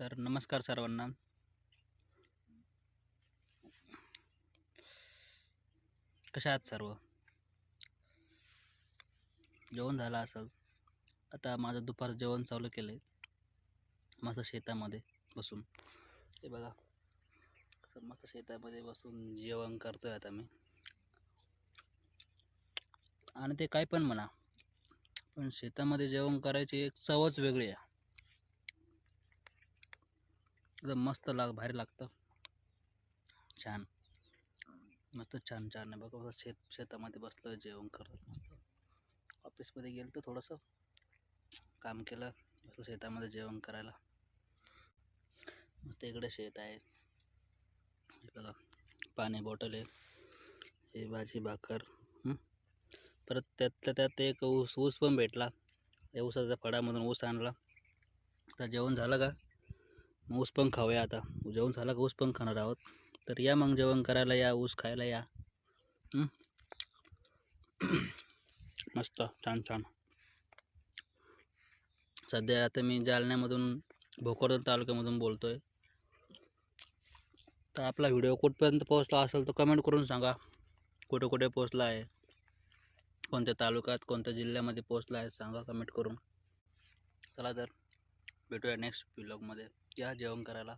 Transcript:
तर नमस्कार सर्वांना. कशा आहात सर्व? जेवण झालं असेल. आता माझं दुपार जेवण चालू केलंय मस्त शेतामध्ये बसून. हे बघा कसं मस्त शेतामध्ये बसून जेवण करतोय आता मी. आणि ते काय पण म्हणा, पण शेतामध्ये जेवण करायची एक चवच वेगळी आहे. एकदम मस्त भारी लागतं. छान मस्त छान छान आहे बघा. शेतामध्ये बसलं जेवण करत मस्त. ऑफिसमध्ये गेलं तर थोडंसं काम केलं, मस्त शेतामध्ये जेवण करायला. मस्त इकडे शेत आहे. हे बघा पाणी बॉटल आहे, हे भाजी भाकर. परत त्यातल्या त्यात एक ऊस पण भेटला. या ऊसाच्या फळामधून ऊस आणला. आता जेवण झालं का मग ऊस पण खाऊया. आता जेवण झालं का ऊस पण खाणार आहोत. तर या मग जेवण करायला या, ऊस खायला या. मस्त छान छान. सध्या आता मी जालन्यामधून भोकरदन तालुक्यामधून बोलतोय. तर आपला व्हिडिओ कुठपर्यंत पोहोचला असेल तर कमेंट करून सांगा. कुठे कुठे पोहोचला आहे, कोणत्या तालुक्यात कोणत्या जिल्ह्यामध्ये पोहोचला आहे सांगा कमेंट करून. चला तर भेटूया नेक्स्ट व्लॉगमध्ये. या जेवण करायला.